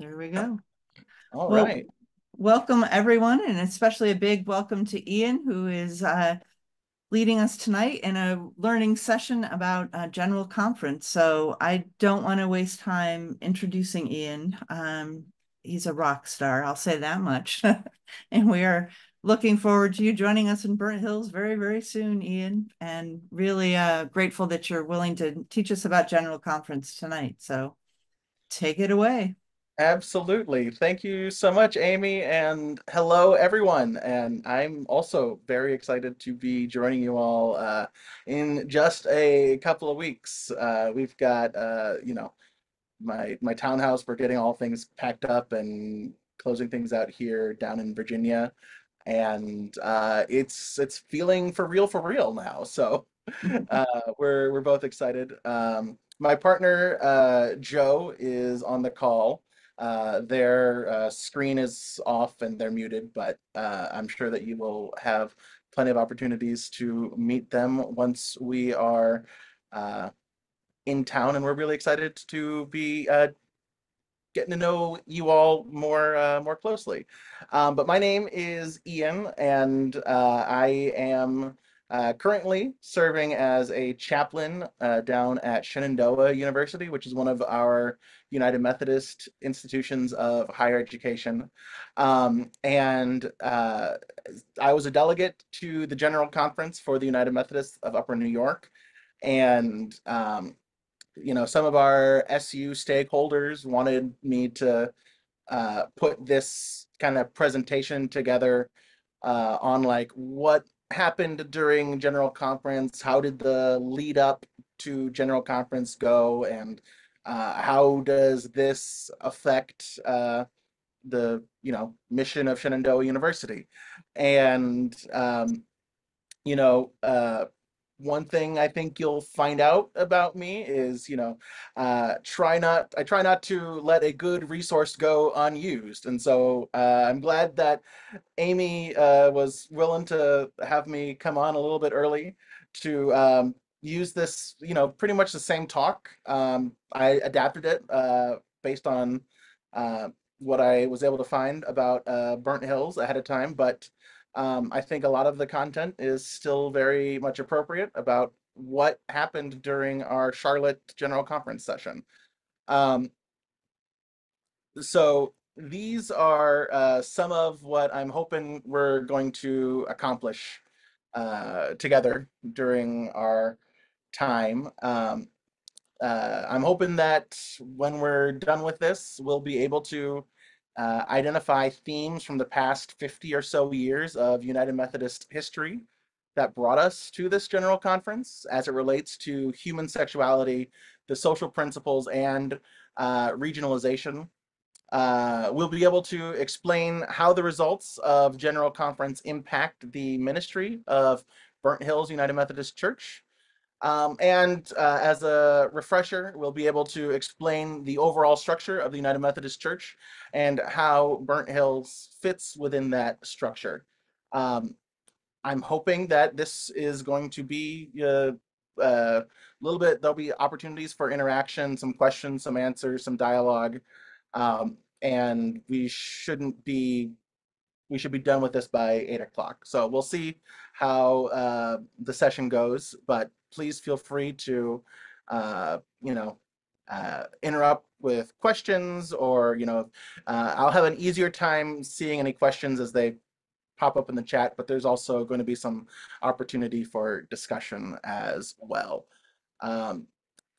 There we go. All Well, right. welcome everyone, and especially a big welcome to Ian, who is leading us tonight in a learning session about General Conference. So I don't want to waste time introducing Ian. He's a rock star, I'll say that much. And we are looking forward to you joining us in Burnt Hills very, very soon, Ian, and really grateful that you're willing to teach us about General Conference tonight. So take it away. Absolutely. Thank you so much, Amy, and hello, everyone. And I'm also very excited to be joining you all in just a couple of weeks. We've got, my townhouse. We're getting all things packed up and closing things out here down in Virginia, and it's feeling for real now. So we're both excited. My partner Joe is on the call. Their screen is off and they're muted, but I'm sure that you will have plenty of opportunities to meet them once we are uh, in town, and we're really excited to be getting to know you all more closely. But my name is Ian, and I am currently serving as a chaplain down at Shenandoah University, which is one of our United Methodist institutions of higher education. And I was a delegate to the General Conference for the United Methodists of Upper New York. And some of our SU stakeholders wanted me to put this kind of presentation together on like what happened during General Conference, how did the lead up to General Conference go, and how does this affect the mission of Shenandoah University. And you know, one thing I think you'll find out about me is, I try not to let a good resource go unused. And so I'm glad that Amy was willing to have me come on a little bit early to use this, pretty much the same talk. I adapted it based on uh, what I was able to find about Burnt Hills ahead of time, but I think a lot of the content is still very much appropriate about what happened during our Charlotte General Conference session. Um, so these are some of what I'm hoping we're going to accomplish together during our time. I'm hoping that when we're done with this, we'll be able to identify themes from the past 50 or so years of United Methodist history that brought us to this general conference as it relates to human sexuality, the social principles, and regionalization. We'll be able to explain how the results of General Conference impact the ministry of Burnt Hills United Methodist Church. And as a refresher, we'll be able to explain the overall structure of the United Methodist Church and how Burnt Hills fits within that structure. Um, I'm hoping that this is going to be a little bit, there'll be opportunities for interaction, some questions, some answers, some dialogue. And we should be done with this by 8 o'clock. So we'll see how the session goes, but please feel free to, uh, you know, interrupt with questions, or, I'll have an easier time seeing any questions as they pop up in the chat, but there's also going to be some opportunity for discussion as well. Um,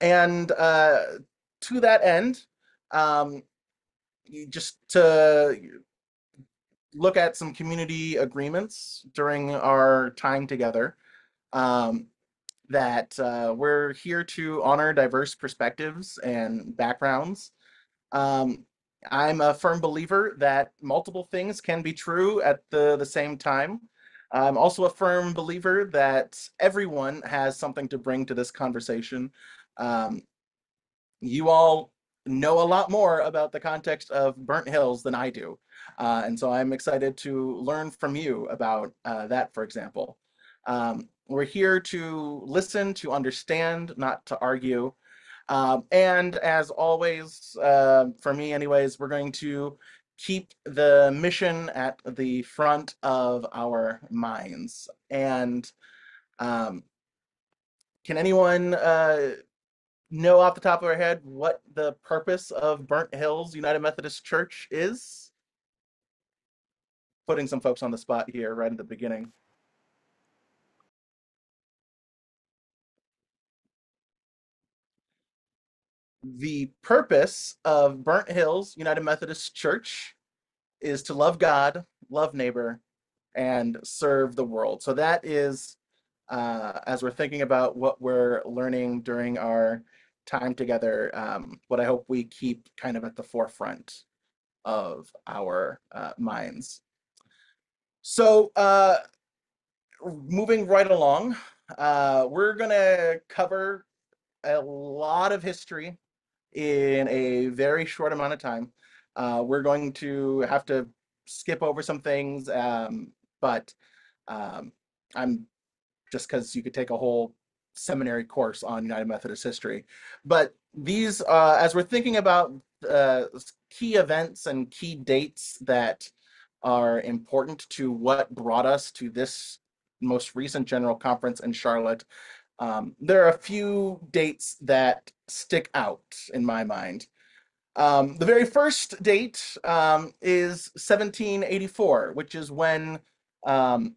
and to that end, um, just to look at some community agreements during our time together, um, that we're here to honor diverse perspectives and backgrounds. Um, I'm a firm believer that multiple things can be true at the same time. I'm also a firm believer that everyone has something to bring to this conversation. Um, you all know a lot more about the context of Burnt Hills than I do. And so I'm excited to learn from you about that, for example. We're here to listen, to understand, not to argue. And as always, for me, anyways, we're going to keep the mission at the front of our minds. And um, can anyone know off the top of their head what the purpose of Burnt Hills United Methodist Church is? Putting some folks on the spot here right at the beginning. The purpose of Burnt Hills United Methodist Church is to love God, love neighbor, and serve the world. So that is, as we're thinking about what we're learning during our time together, what I hope we keep kind of at the forefront of our minds. So moving right along, we're going to cover a lot of history in a very short amount of time. We're going to have to skip over some things, but um, I'm just because you could take a whole seminary course on United Methodist history. But these, as we're thinking about uh, key events and key dates that are important to what brought us to this most recent General Conference in Charlotte, there are a few dates that stick out in my mind. The very first date is 1784, which is when um,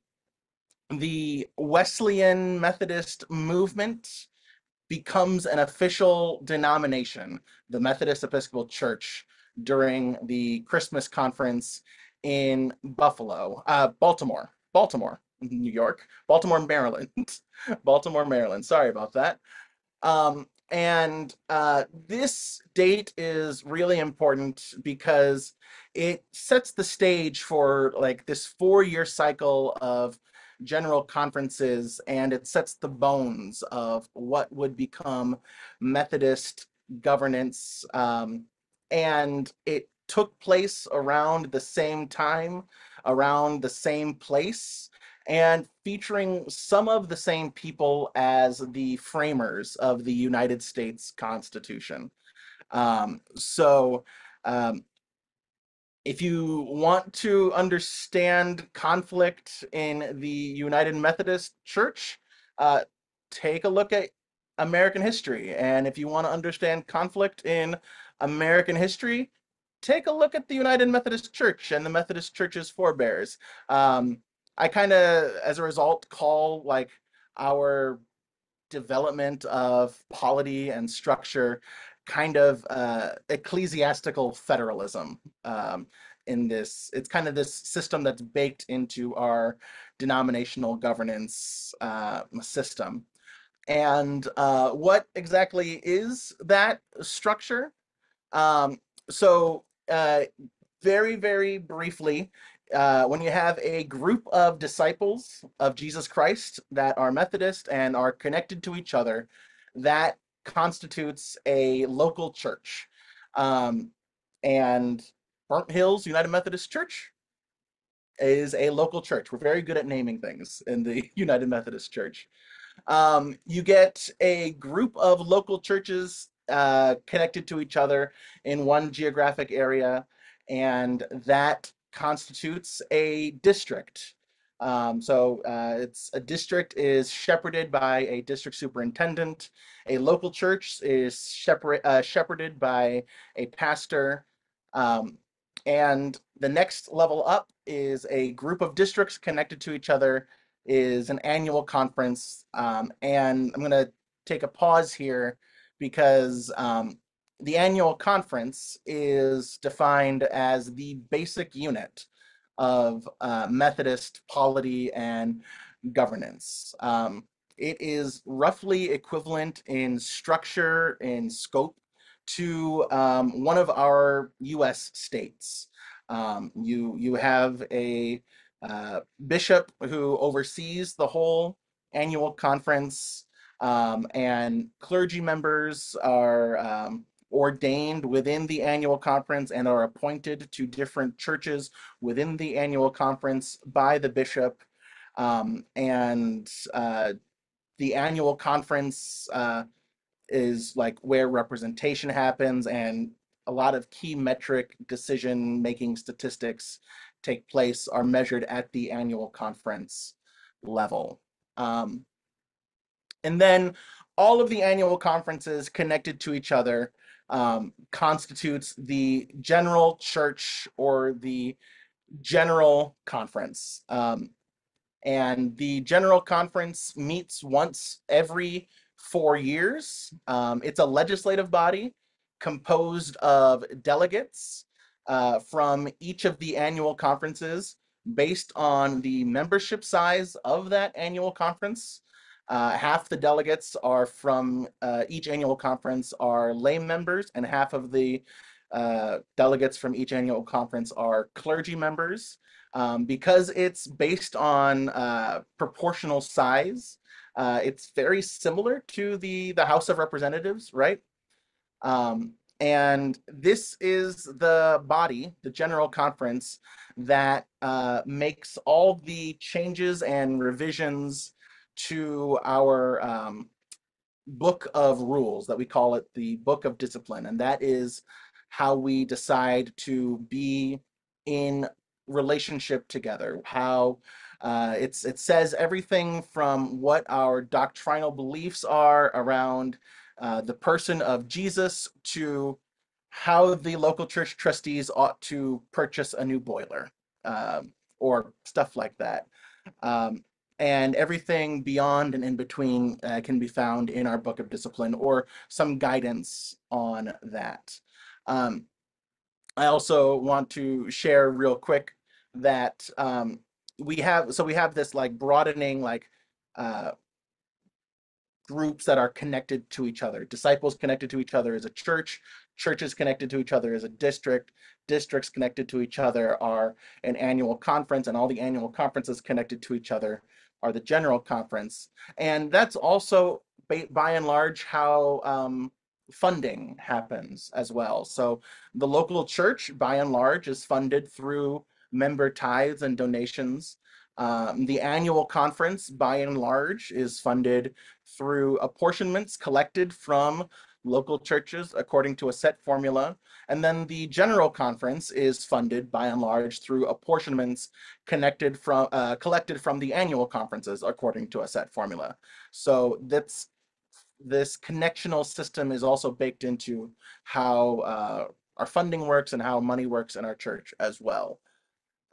the Wesleyan Methodist movement becomes an official denomination, the Methodist Episcopal Church, during the Christmas conference in Baltimore, New York, Baltimore, Maryland, Baltimore, Maryland. Sorry about that. And this date is really important because it sets the stage for like this 4-year cycle of general conferences, and it sets the bones of what would become Methodist governance. And it took place around the same time, around the same place, and featuring some of the same people as the framers of the United States Constitution. So, um, if you want to understand conflict in the United Methodist Church, uh, take a look at American history. And if you want to understand conflict in American history, take a look at the United Methodist Church and the Methodist Church's forebears. Um, I kind of, as a result, call like our development of polity and structure kind of ecclesiastical federalism. In this, it's kind of this system that's baked into our denominational governance system. And what exactly is that structure? Um, so, very, very briefly, when you have a group of disciples of Jesus Christ that are Methodist and are connected to each other, that constitutes a local church. Um, and Burnt Hills United Methodist Church is a local church. We're very good at naming things in the United Methodist Church. You get a group of local churches connected to each other in one geographic area, and that constitutes a district. It's a district is shepherded by a district superintendent. A local church is shepherded by a pastor. Um, and the next level up is a group of districts connected to each other is an annual conference. And I'm going to take a pause here because the annual conference is defined as the basic unit of Methodist polity and governance. It is roughly equivalent in structure and scope to one of our US states. You have a bishop who oversees the whole annual conference, and clergy members are ordained within the annual conference and are appointed to different churches within the annual conference by the bishop. And the annual conference is like where representation happens, and a lot of key metric decision making statistics take place are measured at the annual conference level. Um, and then all of the annual conferences connected to each other constitutes the general church or the general conference. And the General Conference meets once every 4 years. It's a legislative body composed of delegates from each of the annual conferences based on the membership size of that annual conference. Half the delegates are from each annual conference are lay members, and half of the delegates from each annual conference are clergy members. Because it's based on proportional size, it's very similar to the House of Representatives, right? And this is the body, the General Conference, that makes all the changes and revisions to our book of rules that we call it the book of discipline, and that is how we decide to be in relationship together. How it says everything from what our doctrinal beliefs are around the person of Jesus to how the local church trustees ought to purchase a new boiler, or stuff like that. Um, and everything beyond and in between can be found in our book of discipline or some guidance on that. Um, I also want to share real quick that we have this like broadening like uh, groups that are connected to each other. Disciples connected to each other as a church, churches connected to each other as a district, districts connected to each other are an annual conference, and all the annual conferences connected to each other are the general conference. And that's also by and large how funding happens as well. So the local church, by and large, is funded through member tithes and donations. The annual conference, by and large, is funded through apportionments collected from local churches according to a set formula. And then the general conference is funded by and large through apportionments collected from the annual conferences according to a set formula. So this connectional system is also baked into how our funding works and how money works in our church as well.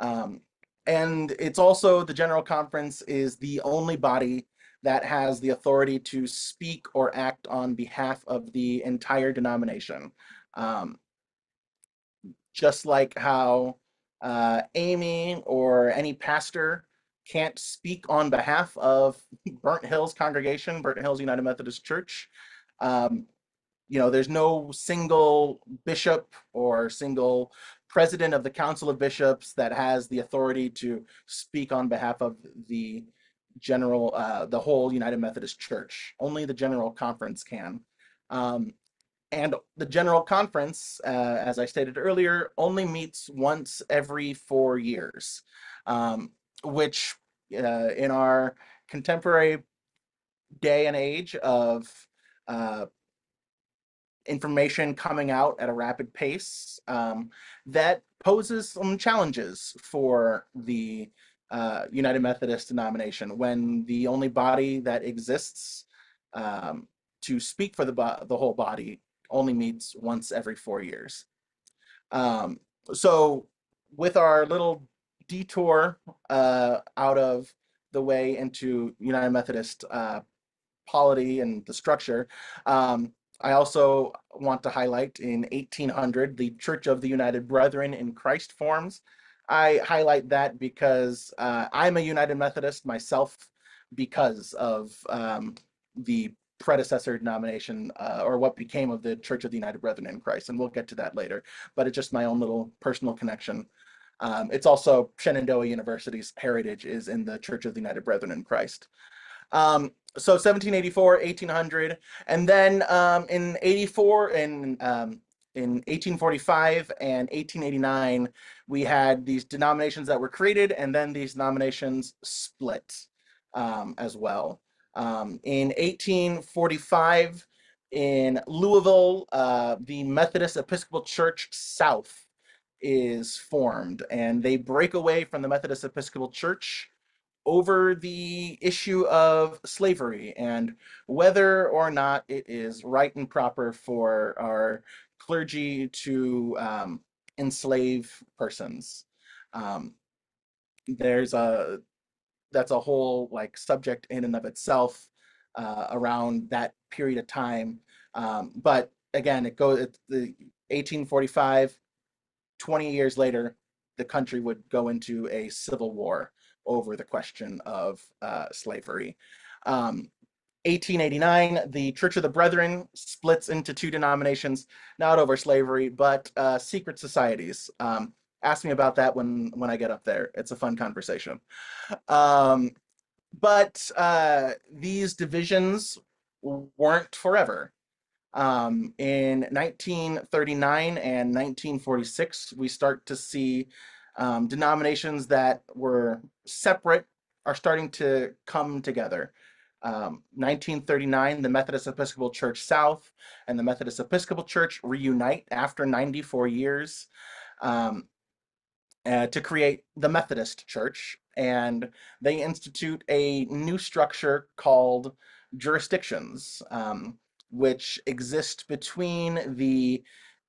Um, and it's also the General Conference is the only body that has the authority to speak or act on behalf of the entire denomination. Um, just like how Amy or any pastor can't speak on behalf of Burnt Hills congregation, Burnt Hills United Methodist Church. Um, there's no single bishop or single president of the Council of Bishops that has the authority to speak on behalf of the whole United Methodist Church. Only the General Conference can. Um, and the General Conference, as I stated earlier, only meets once every 4 years, which in our contemporary day and age of uh, information coming out at a rapid pace, that poses some challenges for the United Methodist denomination when the only body that exists to speak for the whole body only meets once every 4 years. Um, so, with our little detour out of the way into United Methodist polity and the structure. I also want to highlight in 1800, the Church of the United Brethren in Christ forms. I highlight that because I'm a United Methodist myself because of the predecessor denomination or what became of the Church of the United Brethren in Christ. And we'll get to that later, but it's just my own little personal connection. It's also Shenandoah University's heritage is in the Church of the United Brethren in Christ. So 1784, 1800, and then in 84 in 1845 and 1889, we had these denominations that were created, and then these denominations split as well. In 1845, In Louisville, the Methodist Episcopal Church South is formed, and they break away from the Methodist Episcopal Church over the issue of slavery and whether or not it is right and proper for our clergy to enslave persons. Um, there's a that's a whole like subject in and of itself around that period of time. But again, it's the 1845, 20 years later, the country would go into a civil war over the question of slavery. 1889, the Church of the Brethren splits into two denominations, not over slavery, but secret societies. Ask me about that when I get up there. It's a fun conversation. Um, but these divisions weren't forever. In 1939 and 1946, we start to see denominations that were separate are starting to come together. 1939, the Methodist Episcopal Church South and the Methodist Episcopal Church reunite after 94 years. Um, to create the Methodist Church, and they institute a new structure called jurisdictions, which exist between the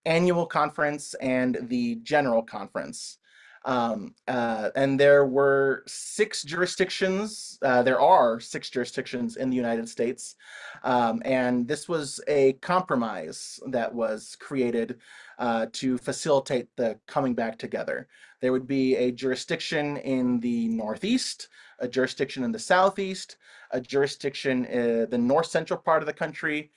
annual conference and the general conference. And there were six jurisdictions. There are six jurisdictions in the United States. And this was a compromise that was created to facilitate the coming back together. There would be a jurisdiction in the Northeast, a jurisdiction in the Southeast, a jurisdiction in the North Central part of the country,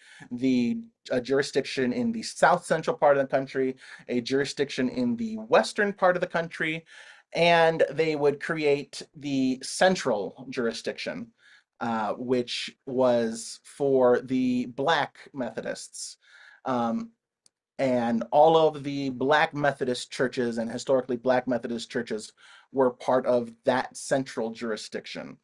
a jurisdiction in the South Central part of the country, a jurisdiction in the Western part of the country, and they would create the Central jurisdiction, which was for the Black Methodists. Um, and all of the Black Methodist churches and historically Black Methodist churches were part of that central jurisdiction.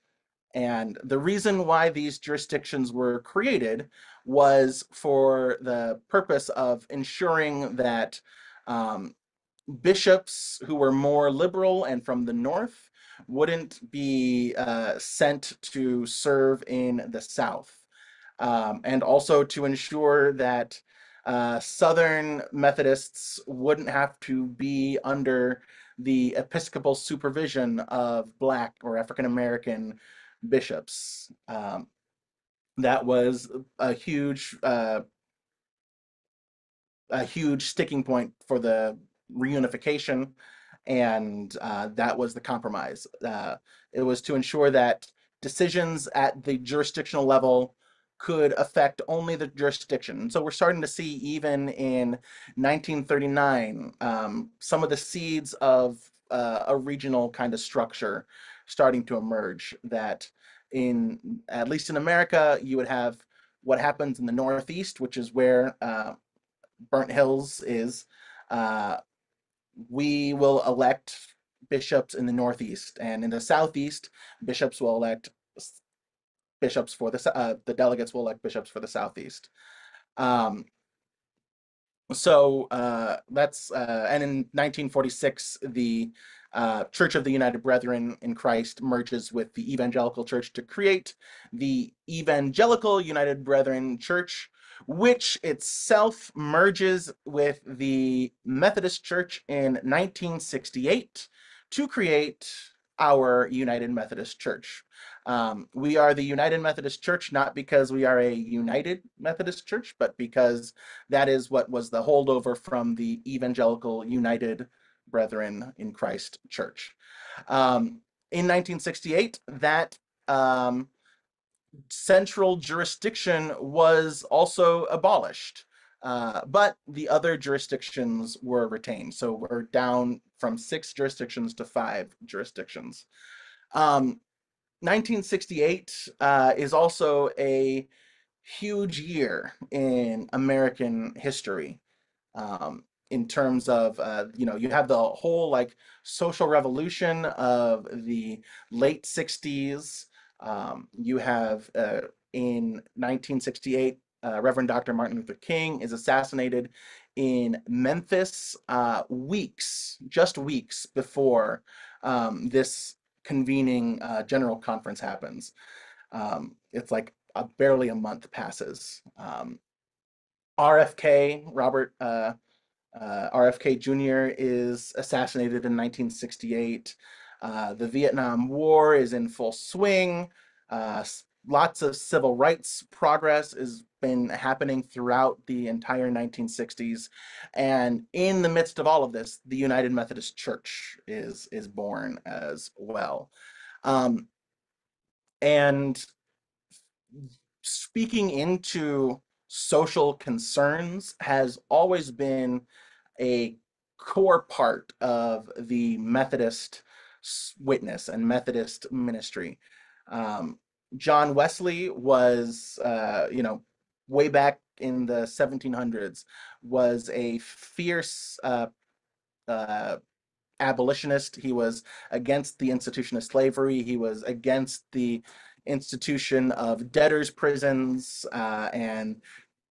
And the reason why these jurisdictions were created was for the purpose of ensuring that um, bishops who were more liberal and from the north wouldn't be sent to serve in the south, and also to ensure that Southern Methodists wouldn't have to be under the episcopal supervision of Black or African American bishops. That was a huge a huge sticking point for the reunification, and that was the compromise. It was to ensure that decisions at the jurisdictional level could affect only the jurisdiction. So we're starting to see, even in 1939, some of the seeds of a regional kind of structure starting to emerge. That in at least in America, you would have what happens in the Northeast, which is where Burnt Hills is. Uh, we will elect bishops in the Northeast, and in the Southeast, bishops will elect bishops for the delegates will elect bishops for the Southeast. Um, that's and in 1946, the Church of the United Brethren in Christ merges with the Evangelical Church to create the Evangelical United Brethren Church, which itself merges with the Methodist Church in 1968 to create our United Methodist Church. We are the United Methodist Church not because we are a United Methodist Church, but because that is what was the holdover from the Evangelical United Brethren in Christ Church. In 1968, that central jurisdiction was also abolished, but the other jurisdictions were retained. So we're down from 6 jurisdictions to 5 jurisdictions. 1968 is also a huge year in American history, in terms of you have the whole like social revolution of the late 60s. You have in 1968 Reverend Dr. Martin Luther King is assassinated in Memphis, just weeks before this convening general conference happens. It's like barely a month passes. RFK, RFK Jr. is assassinated in 1968. The Vietnam War is in full swing. Lots of civil rights progress has been happening throughout the entire 1960s. And in the midst of all of this, the United Methodist Church is born as well. Um, and speaking into social concerns has always been a core part of the Methodist witness and Methodist ministry. Um, John Wesley was, way back in the 1700s, was a fierce uh, abolitionist. He was against the institution of slavery. He was against the institution of debtors' prisons, and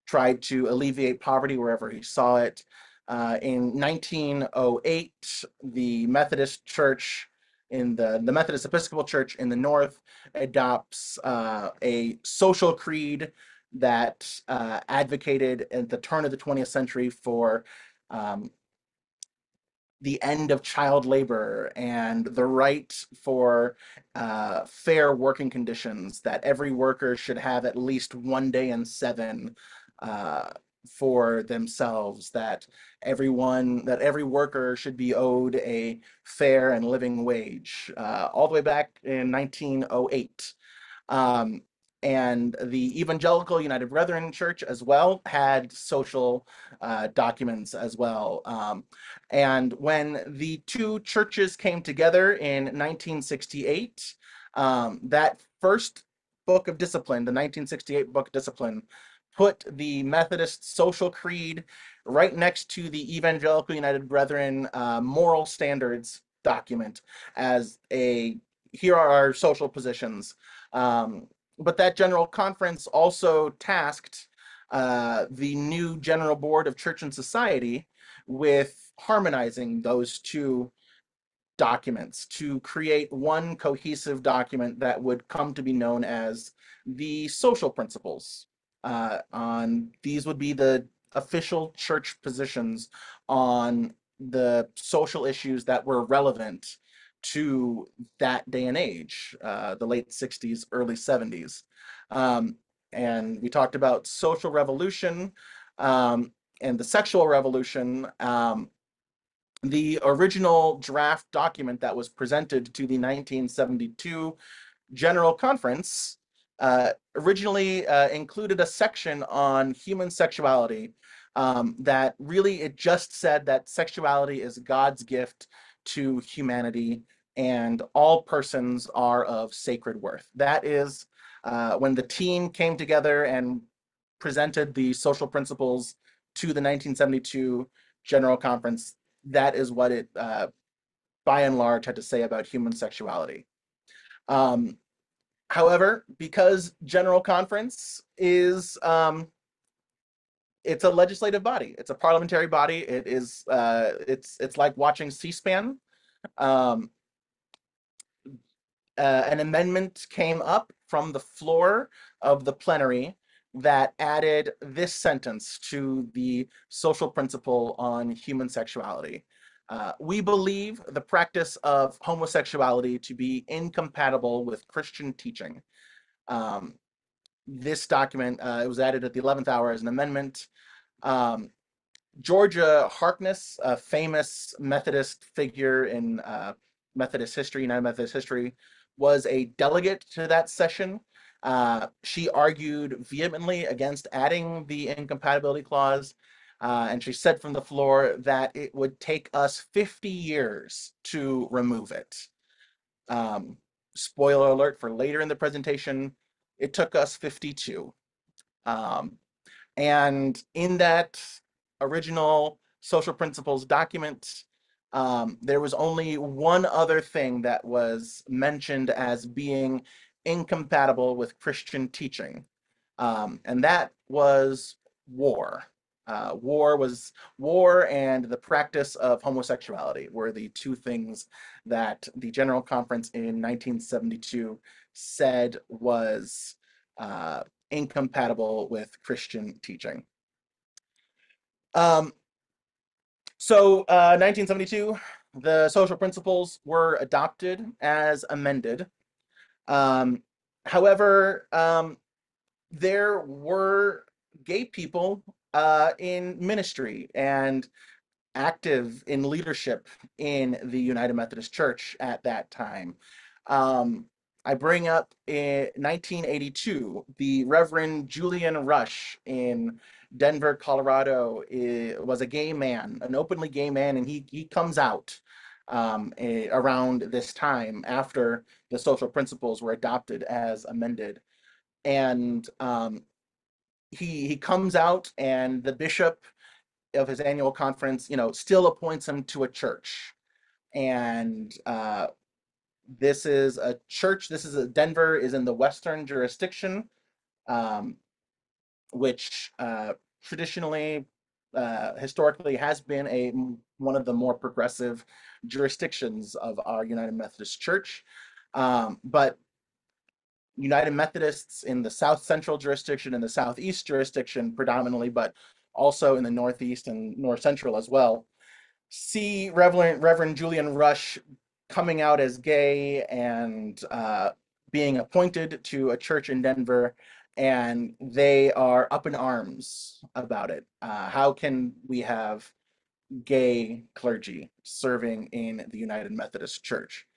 tried to alleviate poverty wherever he saw it. In 1908, the Methodist Church the Methodist Episcopal Church in the North adopts a social creed that advocated at the turn of the 20th century for um, the end of child labor and the right for fair working conditions, that every worker should have at least 1 day in 7 uh, for themselves, that every worker should be owed a fair and living wage, all the way back in 1908. Um, and the Evangelical United Brethren Church as well had social documents as well. And when the two churches came together in 1968, that first book of discipline, the 1968 book of discipline, put the Methodist social creed right next to the Evangelical United Brethren moral standards document as here are our social positions. But that general conference also tasked the new General Board of Church and Society with harmonizing those two documents to create one cohesive document that would come to be known as the social principles. These would be the official church positions on the social issues that were relevant to that day and age, the late 60s, early 70s. Um, and we talked about social revolution and the sexual revolution. The original draft document that was presented to the 1972 General Conference originally included a section on human sexuality, that really it just said that sexuality is God's gift to humanity and all persons are of sacred worth. That is when the team came together and presented the social principles to the 1972 General Conference. That is what it, by and large, had to say about human sexuality. Um, However, because General Conference is it's a legislative body, it's a parliamentary body. It's like watching C-SPAN. Um, an amendment came up from the floor of the plenary that added this sentence to the social principle on human sexuality. We believe the practice of homosexuality to be incompatible with Christian teaching. Um, this document, it was added at the 11th hour as an amendment. Um, Georgia Harkness, a famous Methodist figure in Methodist history, United Methodist history, was a delegate to that session. She argued vehemently against adding the incompatibility clause, and she said from the floor that it would take us 50 years to remove it. Um, Spoiler alert for later in the presentation, it took us 52. Um, and in that original social principles document, there was only one other thing that was mentioned as being incompatible with Christian teaching. And that was war. War and the practice of homosexuality were the two things that the General Conference in 1972 said was incompatible with Christian teaching. Um, 1972, the social principles were adopted as amended. Um, however, there were gay people in ministry and active in leadership in the United Methodist Church at that time. Um, I bring up in 1982, the Reverend Julian Rush in Denver, Colorado, was a gay man, an openly gay man, and he comes out around this time after the social principles were adopted as amended. And he comes out, and the bishop of his annual conference, still appoints him to a church. And this is a church. Denver is in the Western jurisdiction, um, which traditionally, historically, has been one of the more progressive jurisdictions of our United Methodist Church. But United Methodists in the South Central jurisdiction and the Southeast jurisdiction predominantly, but also in the Northeast and North Central as well, see Reverend Julian Rush coming out as gay and being appointed to a church in Denver, and they are up in arms about it. How can we have gay clergy serving in the United Methodist Church?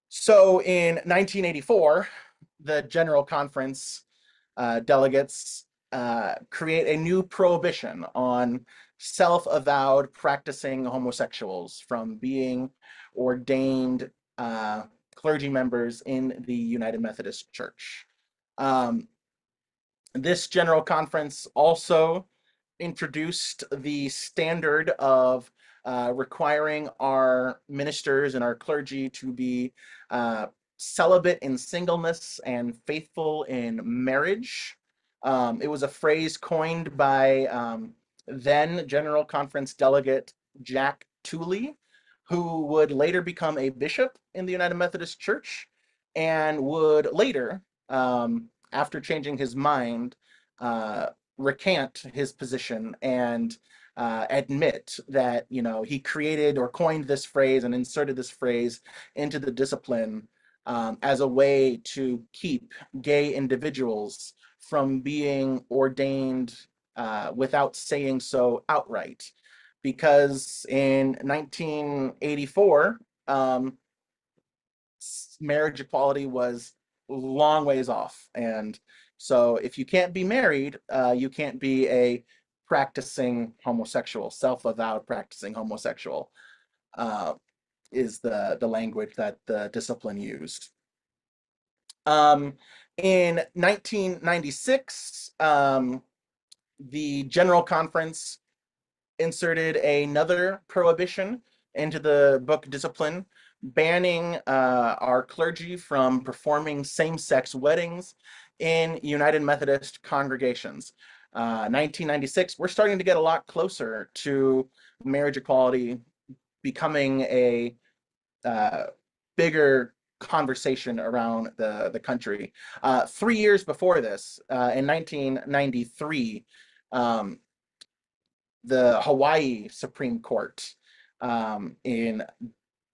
So in 1984, the General Conference delegates create a new prohibition on self-avowed practicing homosexuals from being ordained clergy members in the United Methodist Church. Um, this General Conference also introduced the standard of requiring our ministers and our clergy to be celibate in singleness and faithful in marriage. It was a phrase coined by then General Conference delegate Jack Tooley, who would later become a bishop in the United Methodist Church and would later, after changing his mind, recant his position and admit that he created or coined this phrase and inserted this phrase into the discipline as a way to keep gay individuals from being ordained without saying so outright. Because in 1984, marriage equality was long ways off. And so if you can't be married, you can't be a practicing homosexual, self-avowed practicing homosexual, uh, is the language that the discipline used. In 1996, the General Conference inserted another prohibition into the book discipline, banning our clergy from performing same-sex weddings in United Methodist congregations. 1996, we're starting to get a lot closer to marriage equality becoming a bigger conversation around the country. 3 years before this, in 1993, the Hawaii Supreme Court in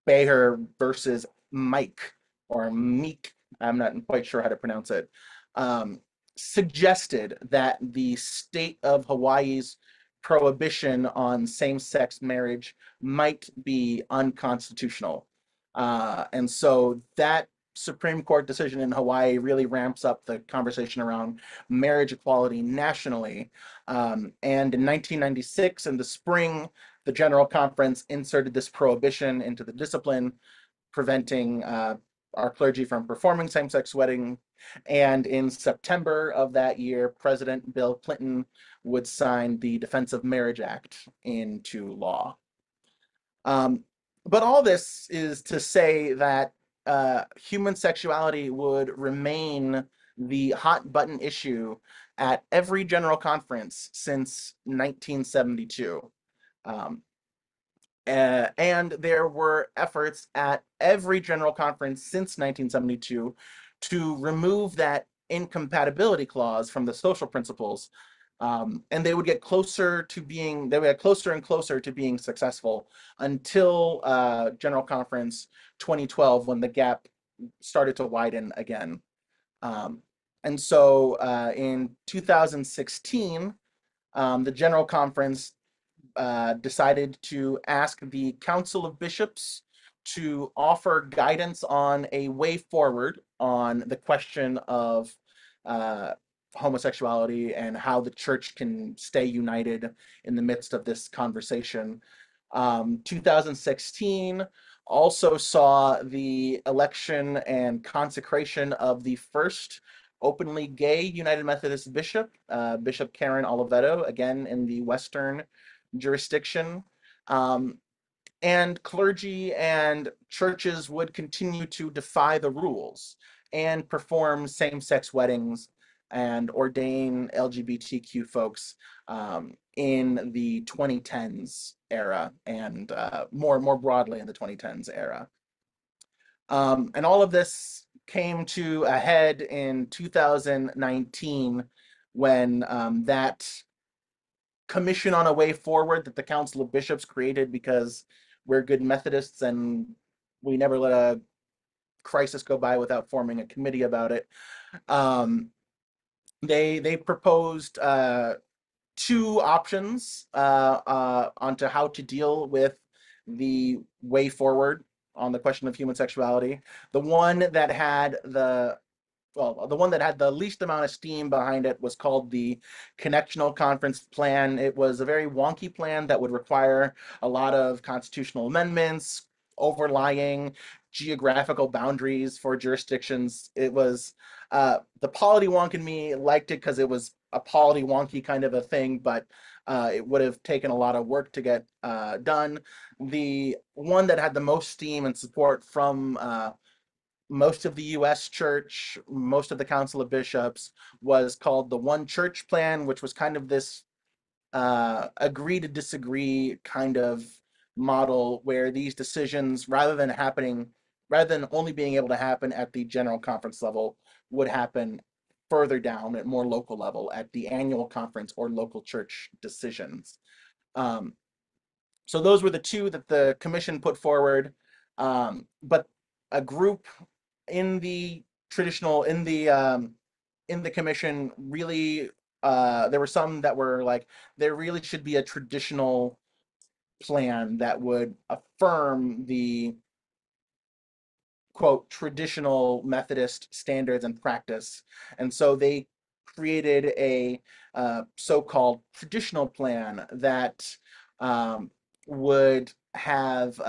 Beher versus Mike or Meek, I'm not quite sure how to pronounce it, um, suggested that the state of Hawaii's prohibition on same-sex marriage might be unconstitutional. And so that Supreme Court decision in Hawaii really ramps up the conversation around marriage equality nationally. And in 1996, in the spring, the General Conference inserted this prohibition into the discipline, preventing our clergy from performing same-sex wedding. And in September of that year, President Bill Clinton would sign the Defense of Marriage Act into law. But all this is to say that human sexuality would remain the hot button issue at every general conference since 1972. Um, and there were efforts at every general conference since 1972 to remove that incompatibility clause from the social principles. And they would get closer to being, they would get closer and closer to being successful until General Conference 2012, when the gap started to widen again. Um, and so in 2016, the General Conference decided to ask the Council of Bishops to offer guidance on a way forward on the question of uh, homosexuality and how the church can stay united in the midst of this conversation. 2016 also saw the election and consecration of the first openly gay United Methodist bishop, Bishop Karen Oliveto, again in the Western jurisdiction. Um, and clergy and churches would continue to defy the rules and perform same sex weddings and ordain LGBTQ folks in the 2010s era and more broadly in the 2010s era. And all of this came to a head in 2019 when that commission on a way forward that the Council of Bishops created because we're good Methodists and we never let a crisis go by without forming a committee about it. Um, they proposed two options onto how to deal with the way forward on the question of human sexuality. The one that had the one that had the least amount of steam behind it was called the Connectional Conference Plan. It was a very wonky plan that would require a lot of constitutional amendments, overlying geographical boundaries for jurisdictions. It was the polity wonk in me liked it because it was a polity wonky kind of a thing, but it would have taken a lot of work to get done. The one that had the most steam and support from most of the US church, most of the Council of Bishops, was called the One Church Plan, which was kind of this agree to disagree kind of model where these decisions, rather than only being able to happen at the general conference level, would happen further down at more local level at the annual conference or local church decisions. Um, so those were the two that the commission put forward. But a group in the traditional in the commission really there were some that were like there really should be a traditional plan that would affirm the quote traditional Methodist standards and practice. And so they created a so-called traditional plan that um, would have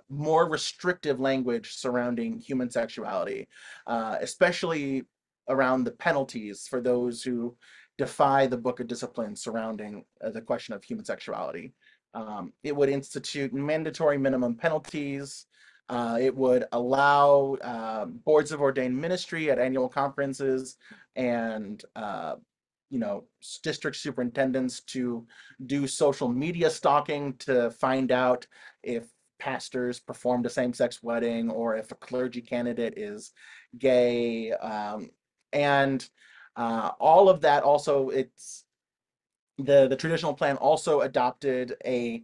more restrictive language surrounding human sexuality, especially around the penalties for those who defy the Book of Discipline surrounding the question of human sexuality. It would institute mandatory minimum penalties. It would allow boards of ordained ministry at annual conferences and district superintendents to do social media stalking to find out if pastors performed a same-sex wedding or if a clergy candidate is gay. And all of that also, it's the traditional plan also adopted a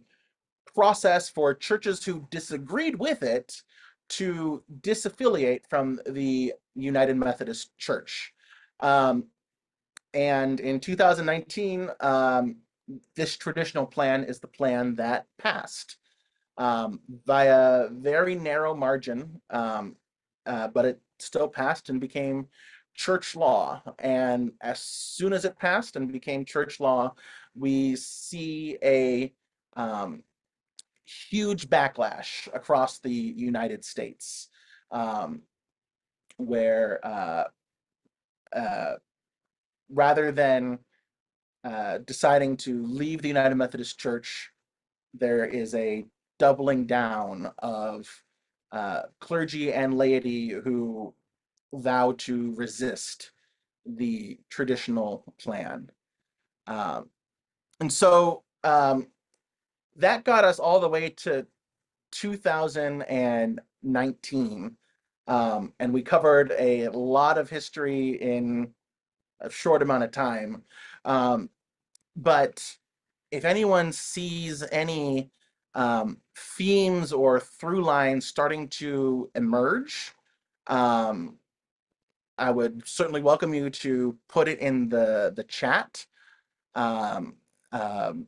process for churches who disagreed with it to disaffiliate from the United Methodist Church. Um, and in 2019, this traditional plan is the plan that passed by a very narrow margin, but it still passed and became church law. And as soon as it passed and became church law, we see a huge backlash across the United States, um, where uh, rather than deciding to leave the United Methodist Church, there is a doubling down of clergy and laity who vow to resist the traditional plan. Um, and so that got us all the way to 2019. And we covered a lot of history in a short amount of time. Um, but if anyone sees any themes or through lines starting to emerge, um, I would certainly welcome you to put it in the chat. Um, um,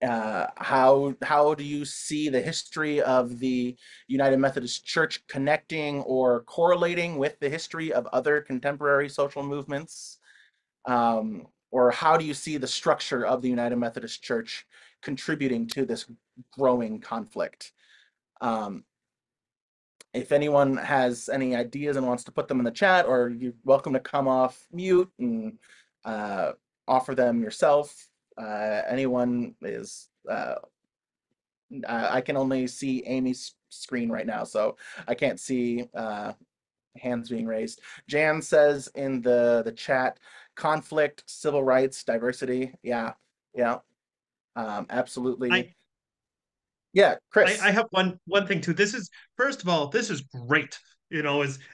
how do you see the history of the United Methodist Church connecting or correlating with the history of other contemporary social movements? Or how do you see the structure of the United Methodist Church contributing to this growing conflict? Um, if anyone has any ideas and wants to put them in the chat, or you're welcome to come off mute and uh, offer them yourself. Anyone is I can only see Amy's screen right now, so I can't see hands being raised. Jan says in the chat, conflict, civil rights, diversity. Yeah, yeah, absolutely. I Yeah, I Chris. have one thing too. This is first of all, this is great.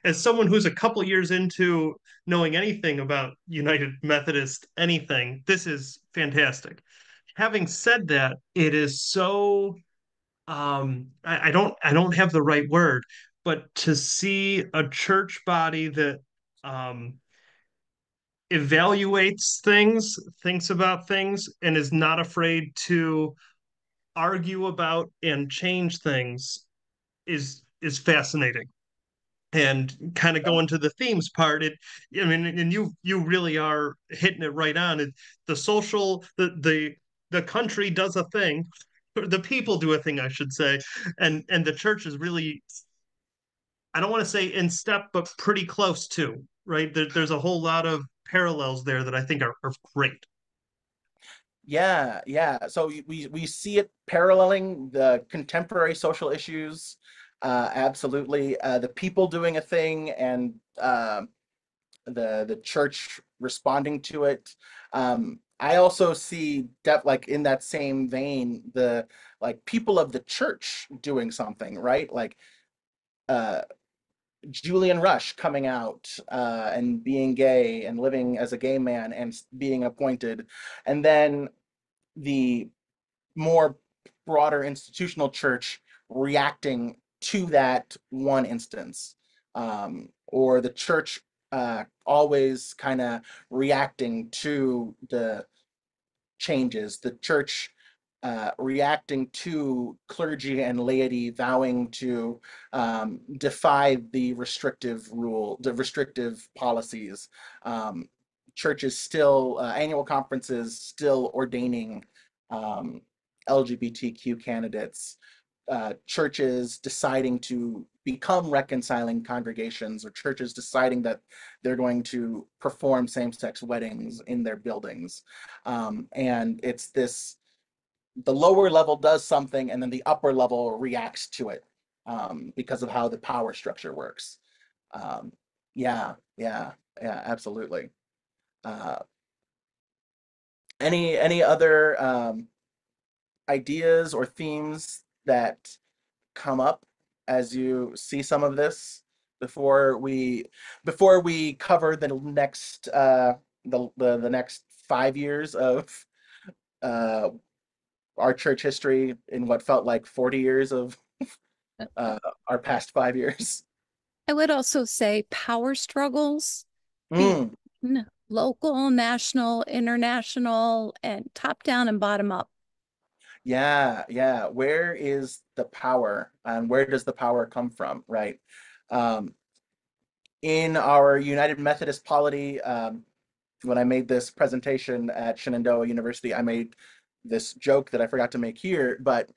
As someone who's a couple years into knowing anything about United Methodist anything, this is fantastic. Having said that, it is so I don't have the right word, but to see a church body that um evaluates things, thinks about things, and is not afraid to argue about and change things is fascinating. And kind of going to the themes part, I mean, and you really are hitting it right on. The social, the country does a thing, or the people do a thing, I should say, and the church is really, I don't want to say in step, but pretty close to, right? There's a whole lot of parallels there that I think are great. Yeah, yeah. So we see it paralleling the contemporary social issues. Absolutely. The people doing a thing and the church responding to it. I also see that like in that same vein, the like people of the church doing something, right? Like uh Julian Rush coming out and being gay and living as a gay man and being appointed. And then the more broader institutional church reacting to that one instance, or the church always kind of reacting to the changes, the church reacting to clergy and laity vowing to defy the restrictive policies. Um, Churches still, annual conferences still ordaining um, LGBTQ candidates, churches deciding to become reconciling congregations, or churches deciding that they're going to perform same-sex weddings in their buildings. And it's this, the lower level does something and then the upper level reacts to it because of how the power structure works. Um, yeah, yeah, yeah, absolutely. Uh, any other ideas or themes that come up as you see some of this before we before we cover the next the next 5 years of uh, our church history in what felt like 40 years of uh, our past 5 years. I would also say power struggles Mm, between local, national, international, and top down and bottom up. yeah, yeah. Where is the power and where does the power come from, right? Um, in our United Methodist polity, when I made this presentation at Shenandoah University, I made this joke that I forgot to make here, but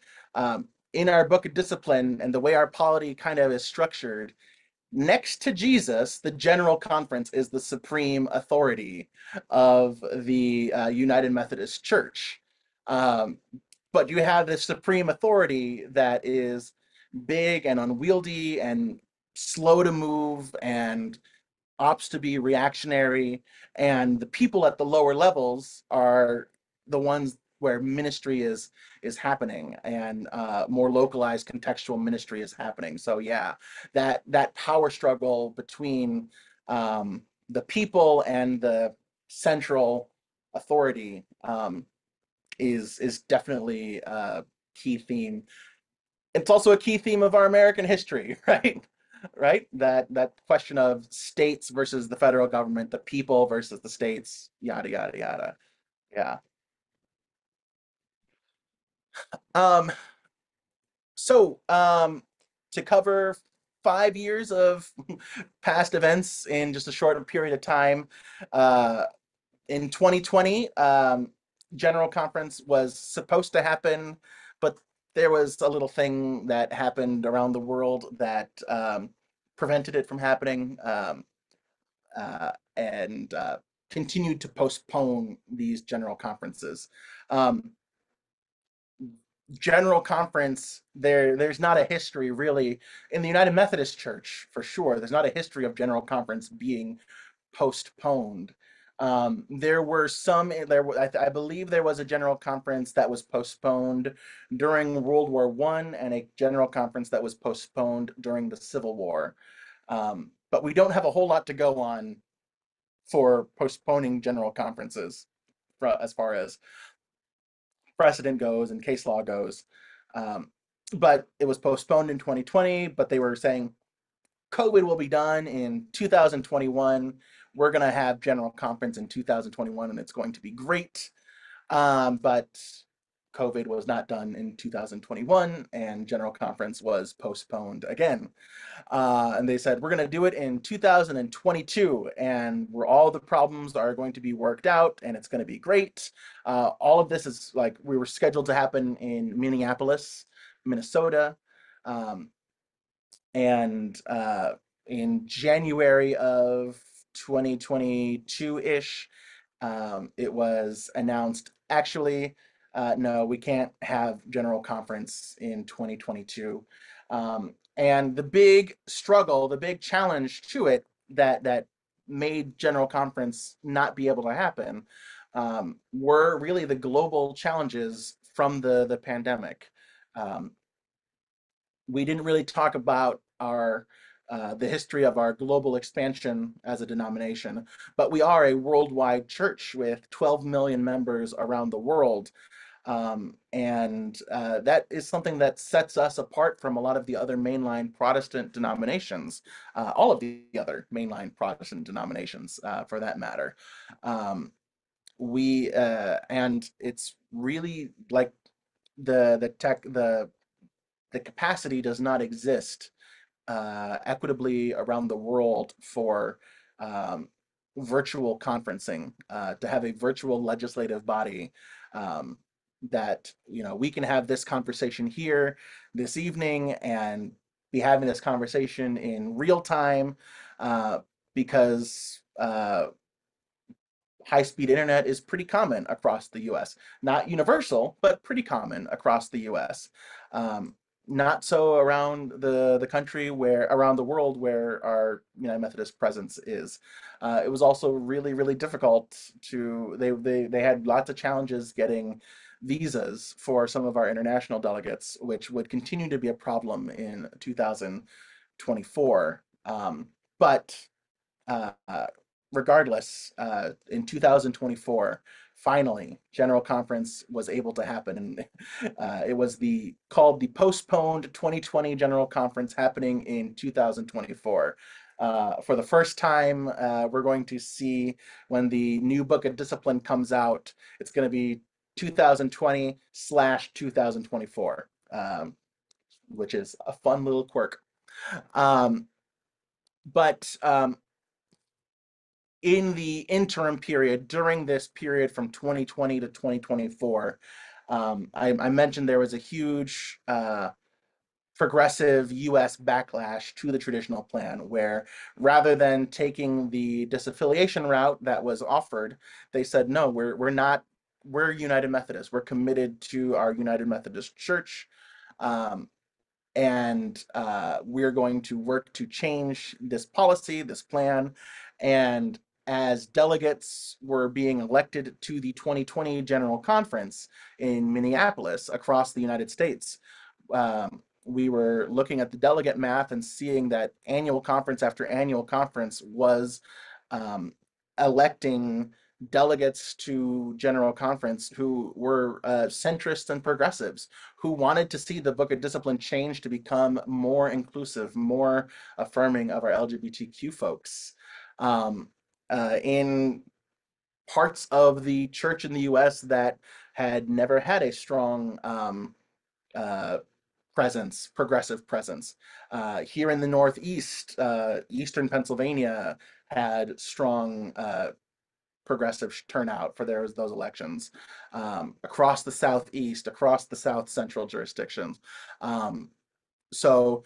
in our book of discipline and the way our polity kind of is structured, next to Jesus, the General Conference is the supreme authority of the United Methodist Church. Um, but you have this supreme authority that is big and unwieldy and slow to move and opts to be reactionary, and the people at the lower levels are the ones where ministry is happening, and more localized contextual ministry is happening. So yeah, that power struggle between the people and the central authority is definitely a key theme. It's also a key theme of our American history, right? Right? That question of states versus the federal government, the people versus the states, yada yada yada. Yeah. Um, so to cover 5 years of past events in just a short period of time, uh, in 2020, General Conference was supposed to happen, but there was a little thing that happened around the world that prevented it from happening, and continued to postpone these general conferences. Um, General Conference, there's not a history really in the United Methodist Church for sure. There's not a history of General Conference being postponed. There were some I believe there was a general conference that was postponed during World War I, and a general conference that was postponed during the Civil War. But we don't have a whole lot to go on for postponing general conferences as far as precedent goes and case law goes. But it was postponed in 2020, but they were saying COVID will be done in 2021. We're going to have general conference in 2021, and it's going to be great. But COVID was not done in 2021, and general conference was postponed again. And they said, we're going to do it in 2022, and where all the problems are going to be worked out, and it's going to be great. All of this is like, we were scheduled to happen in Minneapolis, Minnesota. Um, and in January of 2022-ish, it was announced, actually, no, we can't have general conference in 2022. And the big struggle, the big challenge to it that made general conference not be able to happen were really the global challenges from the pandemic. Um, we didn't really talk about our the history of our global expansion as a denomination, but we are a worldwide church with 12 million members around the world. And that is something that sets us apart from a lot of the other mainline Protestant denominations, all of the other mainline Protestant denominations, for that matter. We and it's really like the capacity does not exist equitably around the world for um, virtual conferencing, to have a virtual legislative body, that, you know, we can have this conversation here this evening and be having this conversation in real time, because high-speed internet is pretty common across the US. Not universal, but pretty common across the US. Um, Not so around the country, where around the world where our United Methodist presence is. It was also really difficult to they had lots of challenges getting visas for some of our international delegates, which would continue to be a problem in 2024. But uh, regardless, in 2024, finally, General Conference was able to happen, and it was called the postponed 2020 General Conference, happening in 2024. For the first time, we're going to see, when the new book of discipline comes out, it's going to be 2020/2024, which is a fun little quirk. But in the interim period, during this period from 2020 to 2024, I mentioned there was a huge progressive US backlash to the traditional plan, where rather than taking the disaffiliation route that was offered, they said, no, we're United Methodist. We're committed to our United Methodist Church. Um, and we're going to work to change this policy, this plan. And as delegates were being elected to the 2020 General Conference in Minneapolis across the United States, we were looking at the delegate math and seeing that annual conference after annual conference was electing delegates to General Conference who were centrists and progressives, who wanted to see the Book of Discipline change to become more inclusive, more affirming of our LGBTQ folks. In parts of the church in the US that had never had a strong presence, progressive presence. Here in the Northeast, Eastern Pennsylvania had strong progressive turnout for those elections. Across the Southeast, across the South Central jurisdictions. So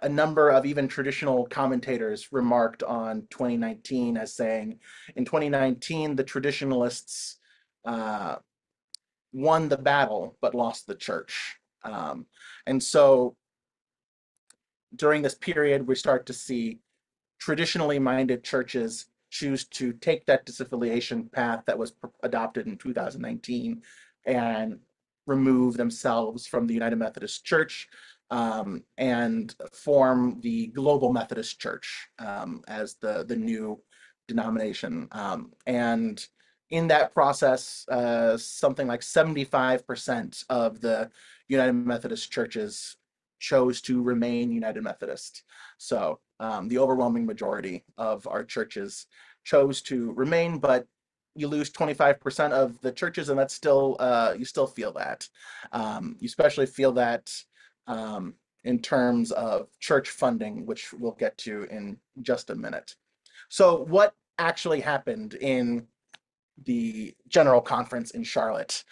a number of even traditional commentators remarked on 2019 as saying, in 2019, the traditionalists won the battle but lost the church. And so during this period, we start to see traditionally minded churches choose to take that disaffiliation path that was adopted in 2019 and remove themselves from the United Methodist Church and form the Global Methodist Church as the new denomination. And in that process, something like 75% of the United Methodist churches chose to remain United Methodist. So the overwhelming majority of our churches chose to remain, but you lose 25% of the churches, and that's still, you still feel that. You especially feel that in terms of church funding, which we'll get to in just a minute. So what actually happened in the General Conference in Charlotte?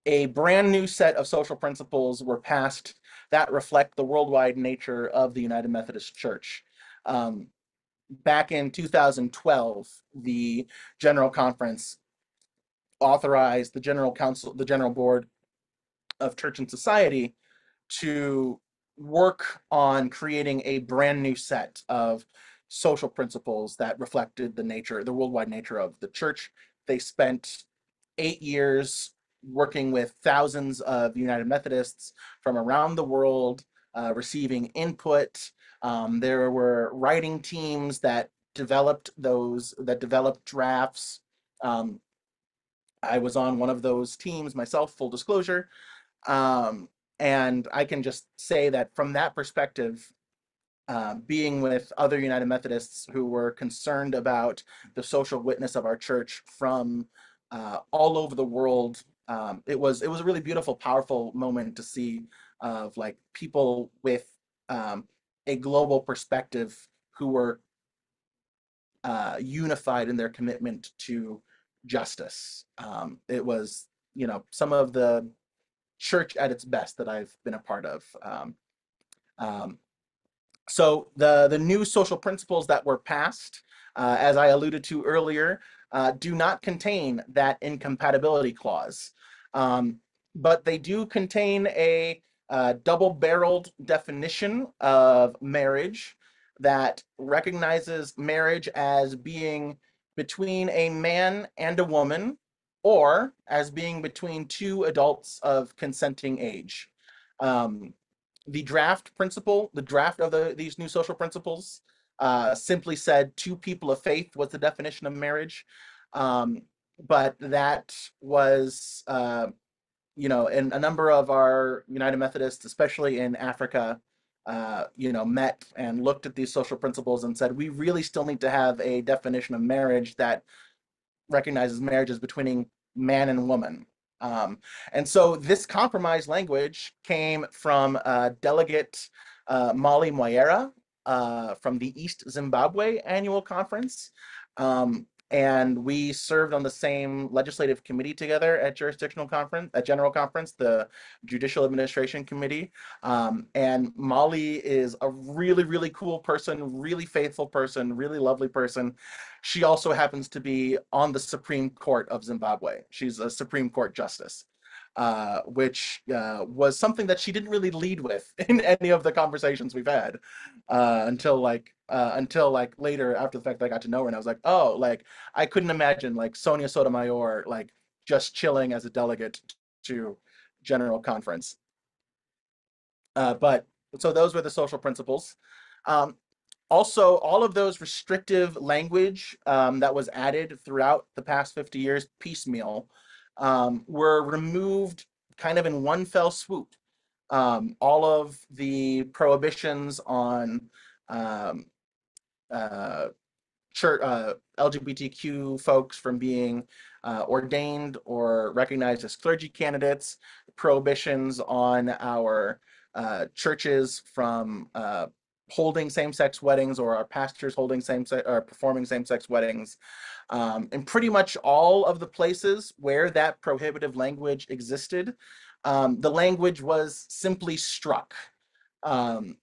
A brand new set of social principles were passed that reflect the worldwide nature of the United Methodist Church. Back in 2012, the General Conference authorized the General Council, the General Board of Church and Society, to work on creating a brand new set of social principles that reflected the worldwide nature of the church. They spent 8 years working with thousands of United Methodists from around the world, receiving input. There were writing teams that developed drafts. I was on one of those teams myself, full disclosure. And I can just say that from that perspective, being with other United Methodists who were concerned about the social witness of our church from all over the world, it was a really beautiful, powerful moment to see of like people with a global perspective who were unified in their commitment to justice. It was, some of the church at its best that I've been a part of. So the new social principles that were passed, as I alluded to earlier, do not contain that incompatibility clause, but they do contain a double-barreled definition of marriage that recognizes marriage as being between a man and a woman, or as being between two adults of consenting age. The draft of these new social principles simply said two people of faith was the definition of marriage. But that was, and a number of our United Methodists, especially in Africa, met and looked at these social principles and said, we really still need to have a definition of marriage that recognizes marriages between man and woman. And so this compromise language came from Delegate Molly Moyera from the East Zimbabwe Annual Conference. And we served on the same legislative committee together at General Conference, the Judicial Administration Committee. And Molly is a really, really cool person, really faithful person, really lovely person. She also happens to be on the Supreme Court of Zimbabwe. She's a Supreme Court justice. which was something that she didn't really lead with in any of the conversations we've had until later after the fact that I got to know her, and I was like, oh, like I couldn't imagine like Sonia Sotomayor like just chilling as a delegate to General Conference. But so those were the social principles. Um, Also, all of those restrictive language that was added throughout the past 50 years piecemeal were removed kind of in one fell swoop. All of the prohibitions on um, uh, church, LGBTQ folks from being ordained or recognized as clergy candidates, prohibitions on our churches from holding same-sex weddings or our pastors holding same-sex or performing same-sex weddings. And pretty much all of the places where that prohibitive language existed, the language was simply struck. Um,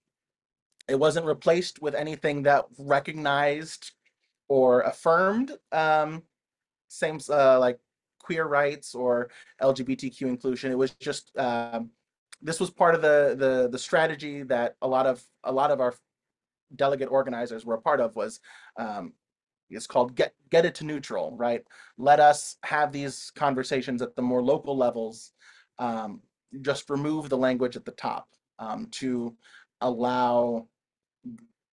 it wasn't replaced with anything that recognized or affirmed same like queer rights or LGBTQ inclusion. It was just this was part of the strategy that a lot of our delegate organizers were a part of. Was it's called get it to neutral, right? Let us have these conversations at the more local levels. Just remove the language at the top to allow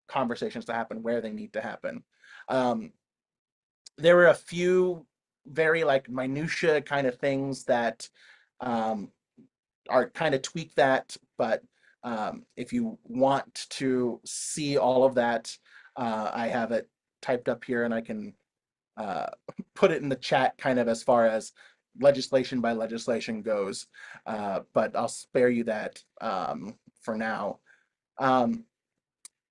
conversations to happen where they need to happen. There were a few very like minutia kind of things that um, are kind of tweak that, but if you want to see all of that, I have it typed up here and I can uh, put it in the chat kind of as far as legislation by legislation goes, but I'll spare you that for now. Um,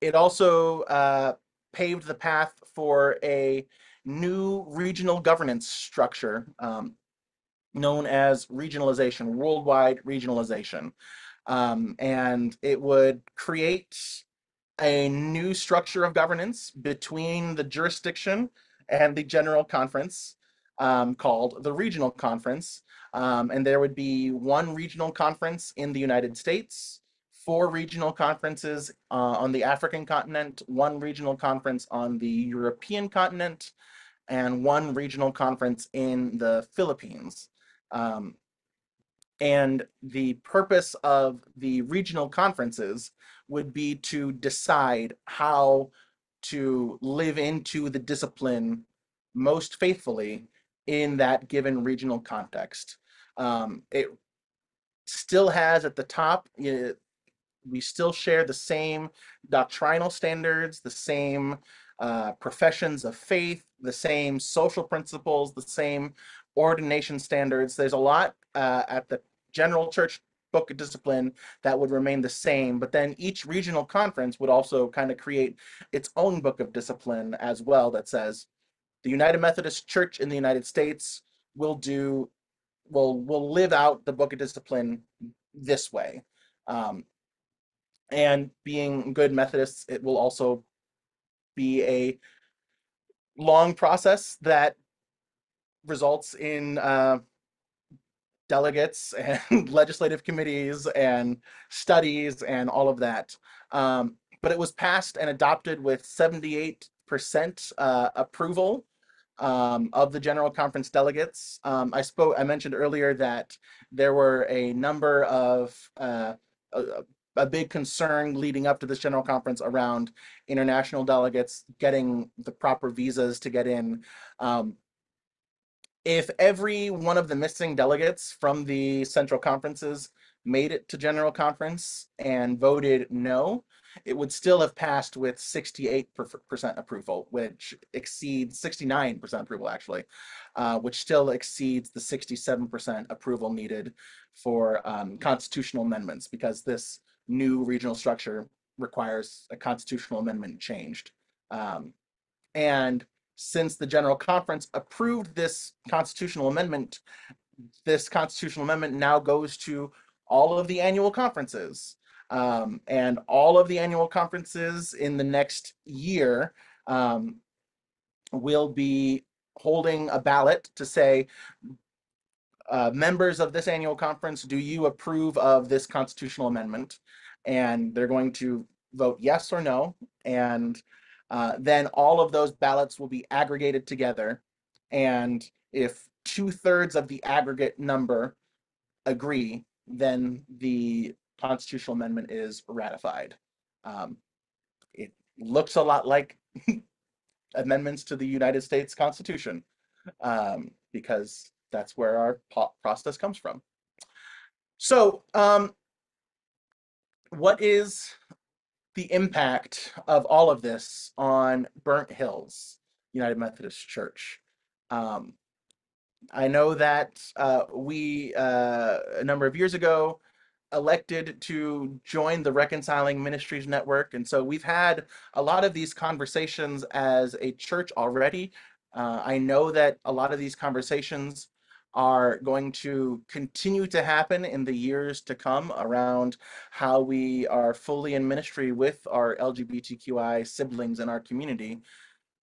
it also paved the path for a new regional governance structure known as regionalization, worldwide regionalization. And it would create a new structure of governance between the jurisdiction and the general conference called the regional conference. And there would be one regional conference in the United States, four regional conferences on the African continent, one regional conference on the European continent, and one regional conference in the Philippines. Um, and the purpose of the regional conferences would be to decide how to live into the discipline most faithfully in that given regional context. It still has at the top, we still share the same doctrinal standards, the same professions of faith, the same social principles, the same ordination standards. There's a lot at the general church book of discipline that would remain the same, but then each regional conference would also kind of create its own book of discipline as well that says the United Methodist Church in the United States will live out the book of discipline this way. And being good Methodists, it will also be a long process that results in delegates and legislative committees and studies and all of that. But it was passed and adopted with 78% approval of the General Conference delegates. I mentioned earlier that there were a number of a big concern leading up to this General Conference around international delegates getting the proper visas to get in. If every one of the missing delegates from the central conferences made it to General Conference and voted no, it would still have passed with 68% approval, which exceeds 69% approval, actually, which still exceeds the 67% approval needed for constitutional amendments, because this new regional structure requires a constitutional amendment changed. And since the General Conference approved this constitutional amendment now goes to all of the annual conferences. And all of the annual conferences in the next year will be holding a ballot to say, members of this annual conference, do you approve of this constitutional amendment? And they're going to vote yes or no. And then all of those ballots will be aggregated together. And if 2/3 of the aggregate number agree, then the constitutional amendment is ratified. It looks a lot like amendments to the United States Constitution, because that's where our process comes from. So, what is the impact of all of this on Burnt Hills United Methodist Church? I know that we, a number of years ago, elected to join the Reconciling Ministries Network. And so we've had a lot of these conversations as a church already. I know that a lot of these conversations are going to continue to happen in the years to come around how we are fully in ministry with our LGBTQI siblings in our community.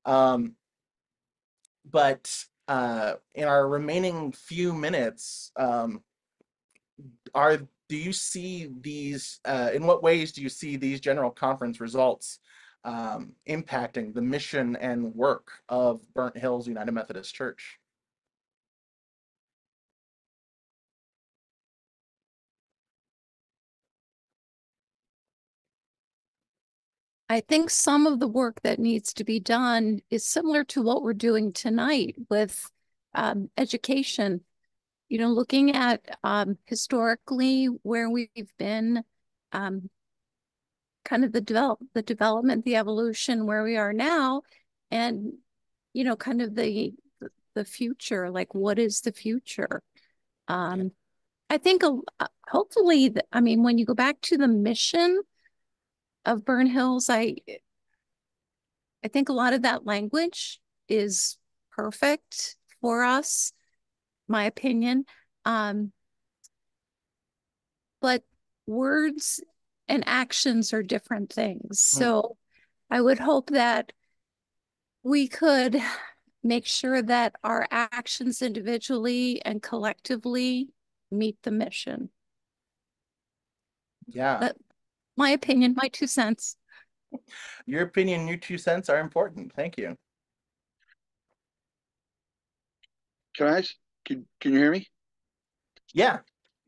But in our remaining few minutes, are do you see these, in what ways do you see these general conference results impacting the mission and work of Burnt Hills United Methodist Church? I think some of the work that needs to be done is similar to what we're doing tonight with education. You know, looking at historically where we've been, um, kind of the development, the evolution, where we are now, and you know, kind of the future. Like, what is the future? Um, I think hopefully, I mean, when you go back to the mission of Burn Hills, I think a lot of that language is perfect for us, my opinion. Um, but words and actions are different things. Mm. So I would hope that we could make sure that our actions individually and collectively meet the mission. Yeah, That my opinion, my 2 cents. your opinion, your 2 cents are important. Thank you. Can I? Can you hear me? Yeah.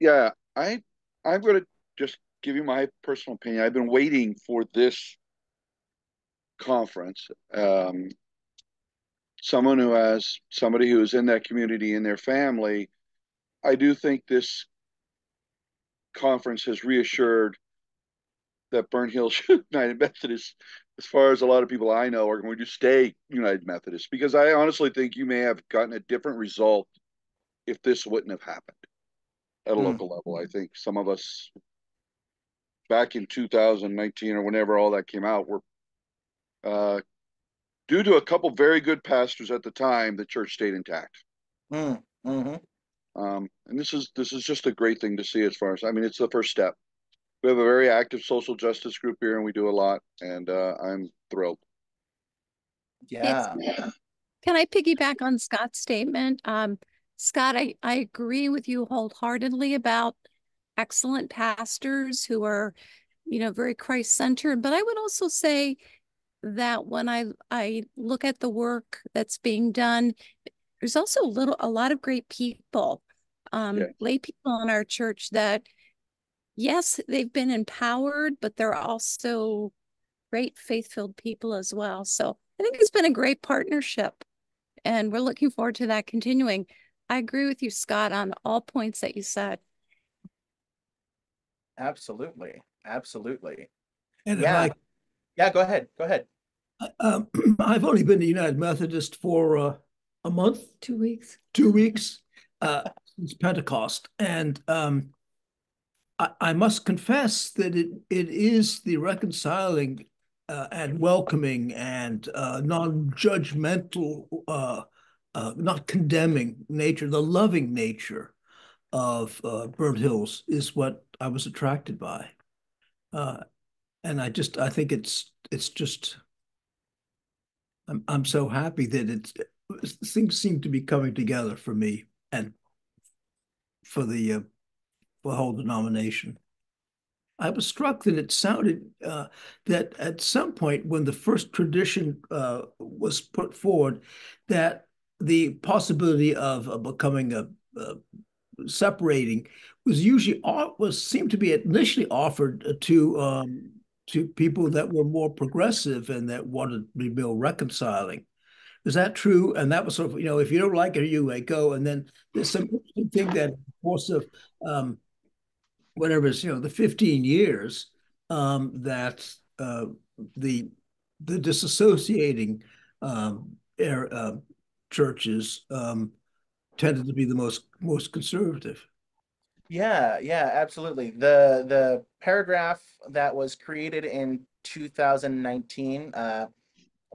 Yeah, I'm going to just give you my personal opinion. I've been waiting for this conference. Someone who has somebody who is in that community in their family. I do think this conference has reassured that Burnt Hills United Methodist, as far as a lot of people I know, are going to stay United Methodist, because I honestly think you may have gotten a different result if this wouldn't have happened at a Mm. local level. I think some of us back in 2019 or whenever all that came out were, uh, due to a couple very good pastors at the time, the church stayed intact. Mm. Mm-hmm. And this is just a great thing to see. As far as, I mean, it's the first step. We have a very active social justice group here, and we do a lot. And I'm thrilled. It's Yeah. Can I piggyback on Scott's statement? Scott, I agree with you wholeheartedly about excellent pastors who are, you know, very Christ-centered. But I would also say that when I look at the work that's being done, there's also a lot of great people, Yeah. lay people in our church that, yes, they've been empowered, but they're also great faith-filled people as well. So I think it's been a great partnership, and we're looking forward to that continuing. I agree with you, Scott, on all points that you said. Absolutely. Absolutely. And if Yeah. I, Yeah. Go ahead. Go ahead. I've only been to United Methodist for a month, 2 weeks. 2 weeks since Pentecost, and I must confess that it is the reconciling and welcoming and non-judgmental, not condemning nature, the loving nature of Burnt Hills is what I was attracted by, uh, and I think it's just. I'm so happy that things seem to be coming together for me. And for the whole denomination. I was struck that it sounded that at some point when the first tradition was put forward, that the possibility of becoming a separating was usually was seemed to be initially offered to people that were more progressive and that wanted to be more reconciling. Is that true? And that was sort of, if you don't like it, you may go. And then there's some interesting thing that in the course of whatever it's, the 15 years, that the the disassociating air, churches tended to be the most conservative. Yeah, yeah, absolutely. The paragraph that was created in 2019,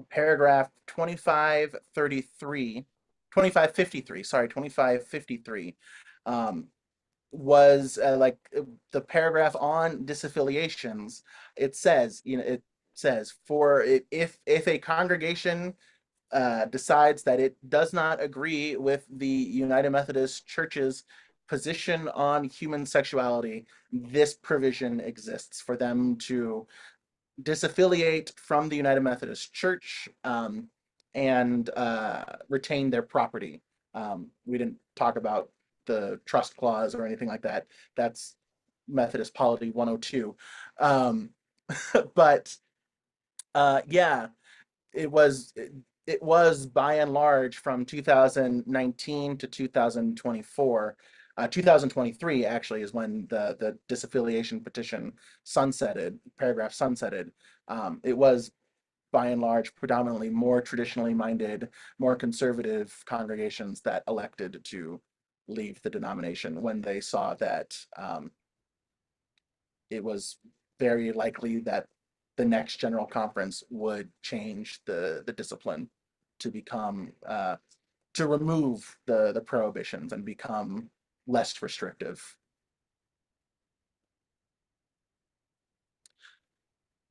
paragraph 2533, 2553, sorry, 2553, um, was the paragraph on disaffiliations. It says, it says for if a congregation decides that it does not agree with the United Methodist Church's position on human sexuality, this provision exists for them to disaffiliate from the United Methodist Church, and retain their property. We didn't talk about the trust clause or anything like that. That's Methodist Polity 102. Um, but yeah, it was it was by and large from 2019 to 2024. 2023 actually is when the disaffiliation petition sunsetted, paragraph sunsetted. It was by and large predominantly more traditionally minded, more conservative congregations that elected to leave the denomination when they saw that it was very likely that the next general conference would change the discipline to become to remove the prohibitions and become less restrictive.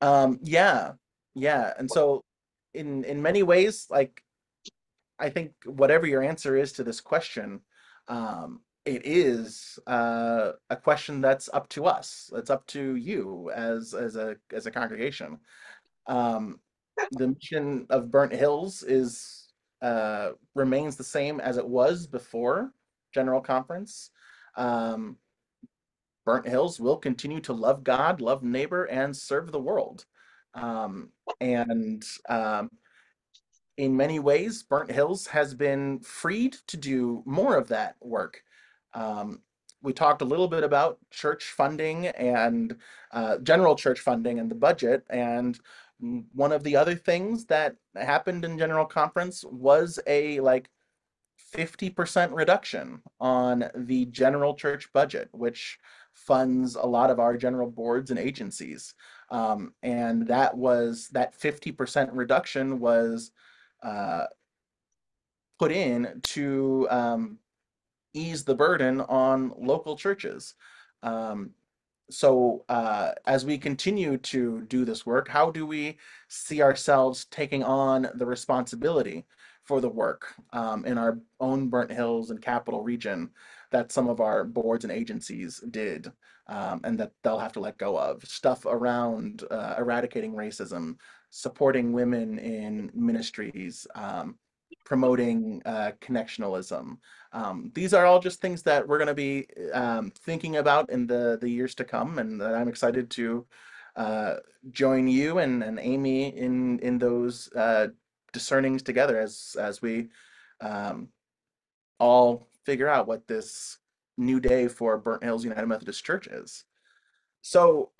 Yeah, yeah, and so in many ways, like I think whatever your answer is to this question, it is a question that's up to us. It's up to you as a congregation. Um, the mission of Burnt Hills is remains the same as it was before General Conference. Um, Burnt Hills will continue to love God, love neighbor, and serve the world. Um, and in many ways, Burnt Hills has been freed to do more of that work. Um, we talked a little bit about church funding and general church funding and the budget. And one of the other things that happened in General Conference was a 50% reduction on the general church budget, which funds a lot of our general boards and agencies. And that 50% reduction was uh, put in to ease the burden on local churches. Um, so as we continue to do this work, how do we see ourselves taking on the responsibility for the work in our own Burnt Hills and Capital region that some of our boards and agencies did, and that they'll have to let go of? Stuff around eradicating racism, supporting women in ministries, promoting connectionalism. These are all just things that we're going to be thinking about in the years to come, and that I'm excited to uh, join you and Amy in those discernings together as we um, all figure out what this new day for Burnt Hills United Methodist Church is. So,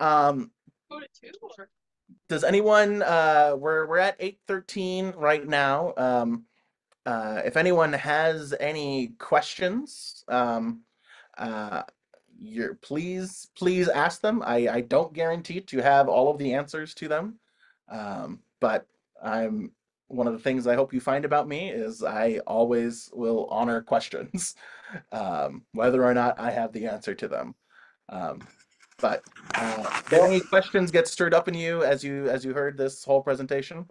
does anyone? We're at 8:13 right now. If anyone has any questions, uh, please ask them. I don't guarantee to have all of the answers to them, but I'm one of the things I hope you find about me is I always will honor questions, whether or not I have the answer to them. Um, but did Well, any questions get stirred up in you as you heard this whole presentation?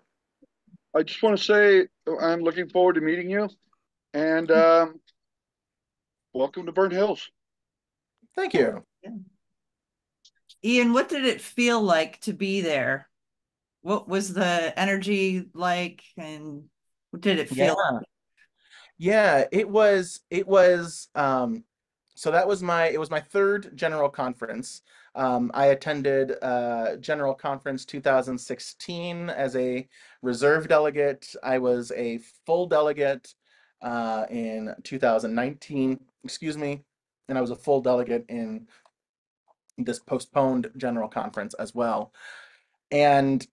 I just want to say I'm looking forward to meeting you, and welcome to Burnt Hills. Thank you. Yeah. Ian, what did it feel like to be there? What was the energy like, and what did it Yeah. feel like? Yeah, so that was it was my third general conference. I attended General Conference 2016 as a reserve delegate. I was a full delegate in 2019, excuse me, and I was a full delegate in this postponed general conference as well. And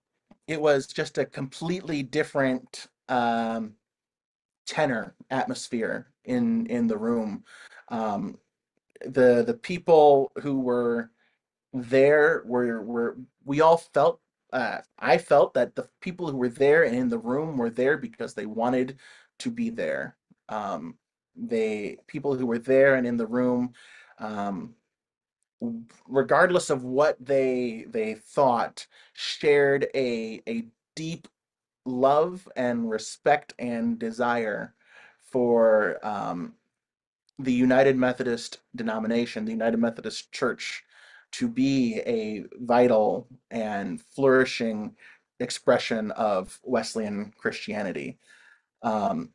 it was just a completely different tenor atmosphere in the room. Um, the people who were there were we all felt I felt that the people who were there and in the room were there because they wanted to be there. They people who were there and in the room, um, regardless of what they thought, shared a deep love and respect and desire for the United Methodist denomination, the United Methodist Church, to be a vital and flourishing expression of Wesleyan Christianity. Um,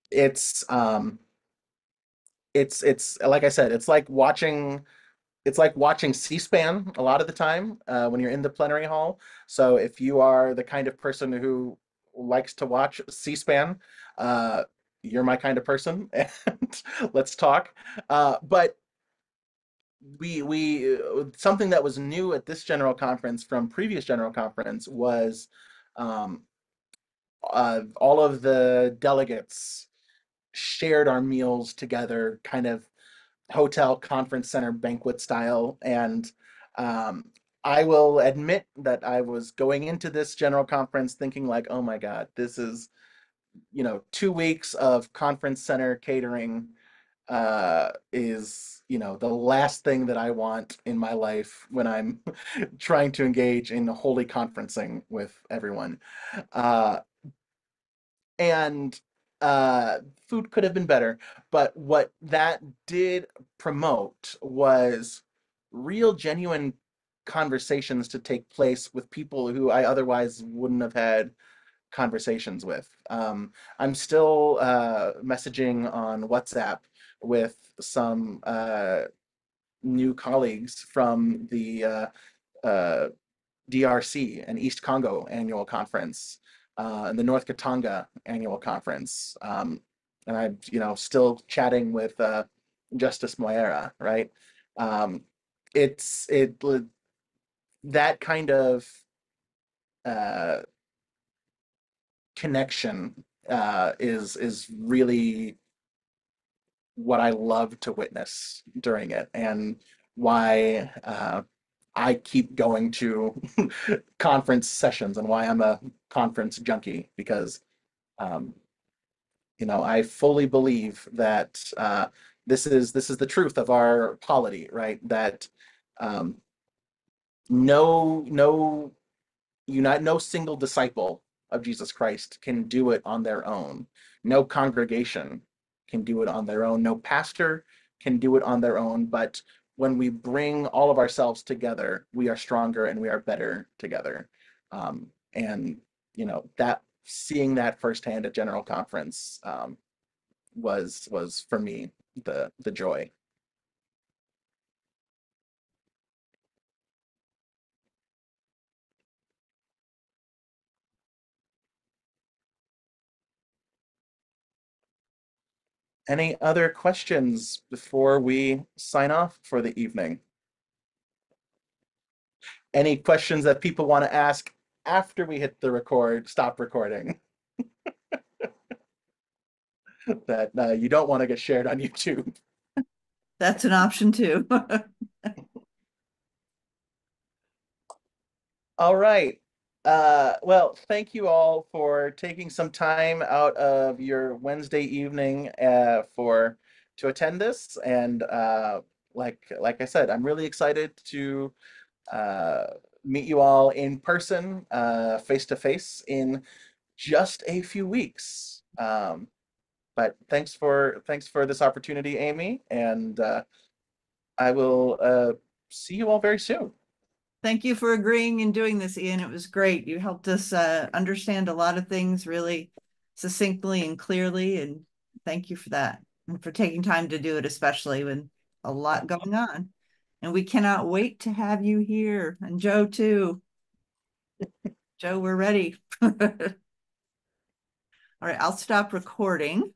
it's it's like I said, it's like watching C-SPAN a lot of the time when you're in the plenary hall. So if you are the kind of person who likes to watch C-SPAN, uh, you're my kind of person, and let's talk. But we something that was new at this general conference from previous general conference was um, all of the delegates shared our meals together, kind of hotel conference center banquet style. And um, I will admit that I was going into this general conference thinking like, oh my God, this is, 2 weeks of conference center catering is, the last thing that I want in my life when I'm trying to engage in holy conferencing with everyone. Uh, and food could have been better, but what that did promote was real genuine conversations to take place with people who I otherwise wouldn't have had conversations with. I'm still messaging on WhatsApp with some new colleagues from the uh, DRC and East Congo annual conference, and the North Katanga annual conference. And I'm, still chatting with Justice Moera, right? Um, it's it that kind of uh, connection is really what I love to witness during it, and why I keep going to conference sessions, and why I'm a conference junkie, because um, I fully believe that this is the truth of our polity, right? That um, no no single disciple of Jesus Christ can do it on their own. No congregation can do it on their own. No pastor can do it on their own. But when we bring all of ourselves together, we are stronger and we are better together. And that seeing that firsthand at General Conference was for me the joy. Any other questions before we sign off for the evening? Any questions that people want to ask after we hit the stop recording, that you don't want to get shared on YouTube? That's an option too. All right. Well, thank you all for taking some time out of your Wednesday evening to attend this. And like I said, I'm really excited to uh, meet you all in person, face to face, in just a few weeks. But thanks for this opportunity, Amy, and I will see you all very soon. Thank you for agreeing and doing this, Ian. It was great. You helped us understand a lot of things really succinctly and clearly, and thank you for that and for taking time to do it, especially with a lot going on. And we cannot wait to have you here, and Joe too. Joe, we're ready. All right, I'll stop recording.